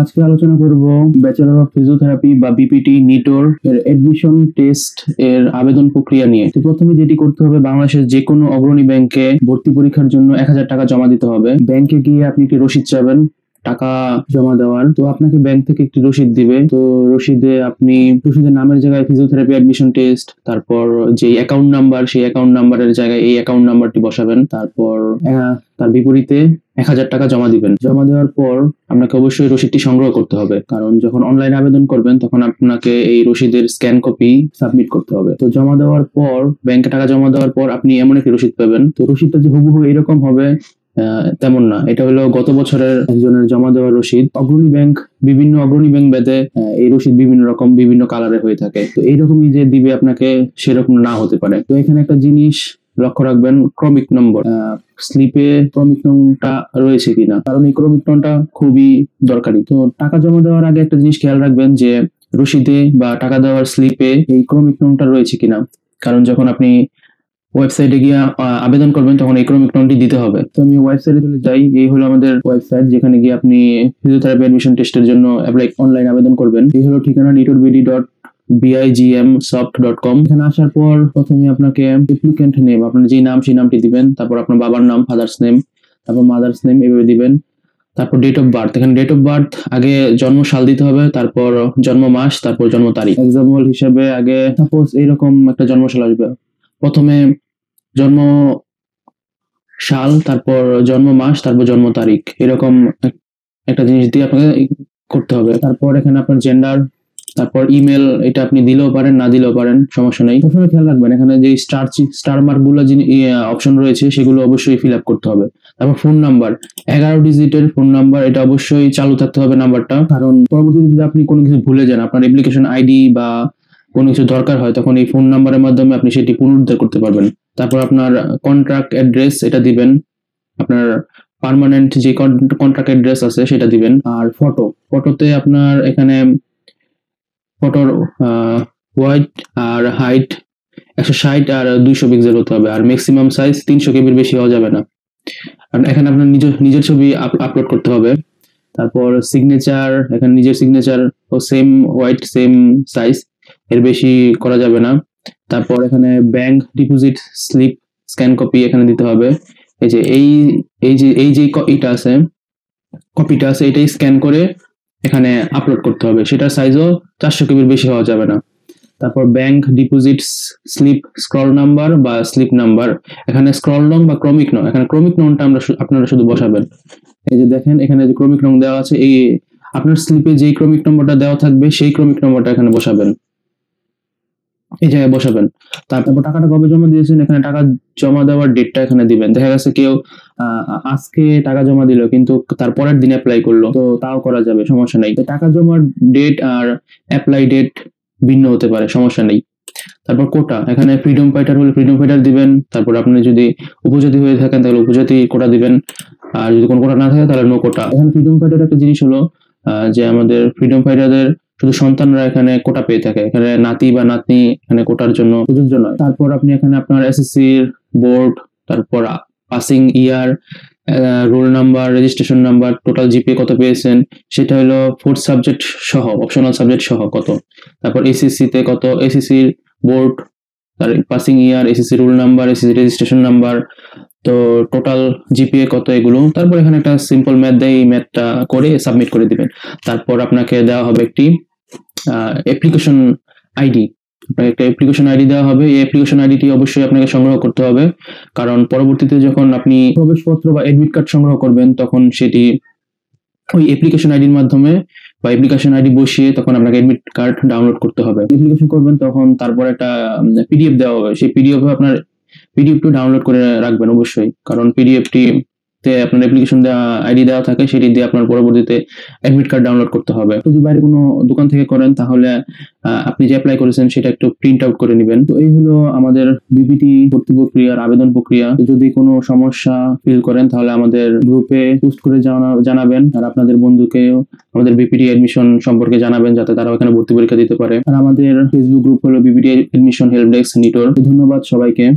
আজকে আলোচনা করব ব্যাচেলর অফ ফিজিওথেরাপি বা বিপিটি নিটোর এর এডমিশন টেস্ট এর আবেদন প্রক্রিয়া নিয়ে। তো প্রথমে যেটি করতে হবে, বাংলাদেশের যে কোনো অগ্রণী ব্যাংকে ভর্তি পরীক্ষার জন্য 1000 টাকা জমা দিতে হবে। ব্যাংকে গিয়ে আপনি একটি রসিদ চাবেন টাকা জমা দেওয়ার। তো আপনাকে ব্যাংক থেকে একটি রসিদ দিবে। তো রসিদের নামের জায়গায় ফিজিওথেরাপি অ্যাডমিশন টেস্ট, তারপর যে অ্যাকাউন্ট নাম্বার, সেই অ্যাকাউন্ট নাম্বারের জায়গায় এই অ্যাকাউন্ট নাম্বারটি বসাবেন। তারপর তার বিপরীতে 1000 টাকা জমা দিবেন। জমা দেওয়ার পর আপনাকে অবশ্যই রসিদটি সংগ্রহ করতে হবে, কারণ যখন অনলাইন আবেদন করবেন তখন আপনাকে এই রসিদের স্ক্যান কপি সাবমিট করতে হবে। তো জমা দেওয়ার পর, ব্যাংকে টাকা জমা দেওয়ার পর আপনি এমন একটি রসিদ পাবেন। তো রসিদটা যে হুবহু এরকম হবে তেমন না, এটা হলো গত বছরের একজনের জমা দেওয়ার রসিদ। বিভিন্ন অগ্রণী ব্যাংক ভেদে এই রসিদ বিভিন্ন রকম, বিভিন্ন কালারে হয়ে থাকে। তো এইরকমই যে দিবে আপনাকে সেরকম না হতে পারে। তো এখানে একটা জিনিস লক্ষ্য রাখবেন, ক্রমিক নম্বর। স্লিপে ক্রমিক নংটা রয়েছে কিনা, কারণ এই ক্রমিক নংটা খুবই দরকারি। তো টাকা জমা দেওয়ার আগে একটা জিনিস খেয়াল রাখবেন যে রসিদে বা টাকা দেওয়ার স্লিপে এই ক্রমিক নংটা রয়েছে কিনা, কারণ যখন আপনি ওয়েবসাইটে গিয়ে আবেদন করবেন তখন এই ক্রমিক নংটি দিতে হবে। তো আমি ওয়েবসাইটে চলে যাই। এই হলো আমাদের ওয়েবসাইট, যেখানে গিয়ে আপনি ফিজিওথেরাপি অ্যাডমিশন টেস্টের জন্য অনলাইন আবেদন করবেন। এই হলো ঠিকানা nitorbd.bigmsoft.com। এখানে আসার পর প্রথমে আপনাকে অ্যাপ্লিক্যান্ট নেম, আপনার যে নাম সেই নামটি দিবেন। তারপর আপনার বাবার নাম, ফাদার্স নেম, তারপর মাদার্স নেম, এভাবে দিবেন। তারপর ডেট অফ বার্থ, এখানে ডেট অফ বার্থ আগে জন্ম সাল দিতে হবে, তারপর জন্ম মাস, তারপর জন্ম তারিখ। এক্সাম্পল হিসেবে আগে সাপোজ এইরকম একটা জন্ম সাল আসবে। প্রথমে জন্ম সাল, তারপর জন্ম মাস, তারপর জন্ম তারিখ, এরকম একটা জিনিস দিয়ে আপনাকে করতে হবে। তারপর এখানে আপনার জেন্ডার, তারপর ইমেল, এটা আপনি দিলেও পারেন না দিলেও পারেন, সমস্যা নেই। প্রথমে খেয়াল রাখবেন এখানে যে স্টার মার্ক গুলো অপশন রয়েছে সেগুলো অবশ্যই ফিল আপ করতে হবে। তারপর ফোন নাম্বার, 11 ডিজিটের ফোন নাম্বার, এটা অবশ্যই চালু থাকতে হবে নাম্বারটা, কারণ পরবর্তীতে যদি আপনি কোনো কিছু ভুলে যান, আপনার অ্যাপ্লিকেশন আইডি বা কোনো কিছু দরকার হয়, তখন এই ফোন নাম্বারের মাধ্যমে আপনি সেটি পুনরুদ্ধার করতে পারবেন। তারপর আপনার কন্ট্রাক্ট অ্যাড্রেস, এটা দিবেন। আপনার পার্মানেন্ট যে কন্ট্রাক্ট অ্যাড্রেস আছে সেটা দিবেন। আর ফটোতে আপনার এখানে ফটোর হোয়াইট আর হাইট 160 আর 200 পিক্সেল হতে হবে, আর ম্যাক্সিমাম সাইজ 300 কেবির বেশি হওয়া যাবে না। আর এখানে আপনার নিজের ছবি আপলোড করতে হবে। তারপর সিগনেচার, এখানে নিজের সিগনেচার ও সেম হোয়াইট, সেম সাইজ, এর বেশি করা যাবে না। তারপর এখানে bank deposit slip scan copy এখানে দিতে হবে। এই যে কপিটা আছে এটাই স্ক্যান করে এখানে আপলোড করতে হবে। সেটার সাইজও 400 কেবির বেশি হওয়া যাবে না। তারপর bank deposit slip scroll number বা স্লিপ নাম্বার, এখানে স্ক্রল নং বা ক্রমিক নং, এখানে ক্রমিক নংটা আপনারা শুধু বসাবেন। এই যে দেখেন এখানে যে ক্রমিক নং দেওয়া আছে, এই আপনার স্লিপে যেই ক্রমিক নম্বরটা দেওয়া থাকবে সেই ক্রমিক নম্বরটা এখানে বসাবেন, এই জায়গায় বসাবেন। তারপর টাকাটা কবে জমা দিয়েছেন, এখানে টাকা জমা দেওয়ার ডেটটা এখানে দিবেন। দেখা গেছে কেউ আজকে টাকা জমা দিল কিন্তু তার পরের দিন অ্যাপ্লাই করলো, তো তাও করা যাবে, সমস্যা নেই। টাকা জমার ডেট আর অ্যাপ্লাই ডেট ভিন্ন হতে পারে, সমস্যা নেই। তারপর কোটা, এখানে ফ্রিডম ফাইটার হলে ফ্রিডম ফাইটার দিবেন। তারপর আপনি যদি উপজাতি হয়ে থাকেন তাহলে উপজাতি কোটা দিবেন, আর যদি কোনো কোটা না থাকে তাহলে নো কোটা। এখানে ফ্রিডম ফাইটার একটা জিনিস হলো যে আমাদের ফ্রিডম ফাইটারদের শুধু সন্তানরা এখানে কোটা পেয়ে থাকে, এখানে নাতি বা নাতনি এখানে কোটার জন্য প্রযোজ্য নয়। তারপর আপনি এখানে আপনার এসএসসির বোর্ড, তারপর পাসিং ইয়ার, roll number, registration number, total GPA কত পেয়েছেন সেটা হলো 4th সাবজেক্ট সহ, অপশনাল সাবজেক্ট সহ কত, তারপর এসএসসি তে কত, এসএসসির বোর্ড, তার পাসিং ইয়ার, SSC roll number, SSC registration number, তো টোটাল জিপিএ কত, এগুলো। তারপর এখানে একটা সিম্পল ম্যাথ দেয়, এই ম্যাথটা করে সাবমিট করে দিবেন। তারপর আপনাকে দেওয়া হবে একটি অ্যাপ্লিকেশন আইডি, আপনাকে একটা অ্যাপ্লিকেশন আইডি দেওয়া হবে। এই অ্যাপ্লিকেশন আইডিটি অবশ্যই আপনাকে সংগ্রহ করতে হবে, কারণ পরবর্তীতে যখন আপনি প্রবেশপত্র বা এডমিট কার্ড সংগ্রহ করবেন তখন সেটি ওই অ্যাপ্লিকেশন আইডির মাধ্যমে বা অ্যাপ্লিকেশন আইডি বসিয়ে তখন আপনাকে এডমিট কার্ড ডাউনলোড করতে হবে। অ্যাপ্লিকেশন করবেন তখন তারপর একটা পিডিএফ দেওয়া হবে, সেই পিডিএফটি ডাউনলোড করে রাখবেন অবশ্যই, কারণ পিডিএফটি তে আপনার অ্যাপ্লিকেশন আইডি দেওয়া থাকে, সেটি দিয়ে আপনার পরবর্তীতে অ্যাডমিট কার্ড ডাউনলোড করতে হবে। যদি বাইরে কোনো দোকান থেকে করেন তাহলে আপনি যে অ্যাপ্লাই করেছেন সেটা একটু প্রিন্ট আউট করে নেবেন। তো এই হলো আমাদের বিপিটি ভর্তি প্রক্রিয়ার আবেদন প্রক্রিয়া। যদি কোনো সমস্যা ফিল করেন তাহলে আমাদের গ্রুপে পোস্ট করে জানাবেন, আর আপনাদের বন্ধুকেও আমাদের বিপিটি অ্যাডমিশন সম্পর্কে জানাবেন, যাতে তারা এখানে ভর্তি পরীক্ষা দিতে পারে। আর আমাদের ফেসবুক গ্রুপ হলো বিপিটি অ্যাডমিশন হেল্প ডেস্ক নিটোর। ধন্যবাদ সবাইকে।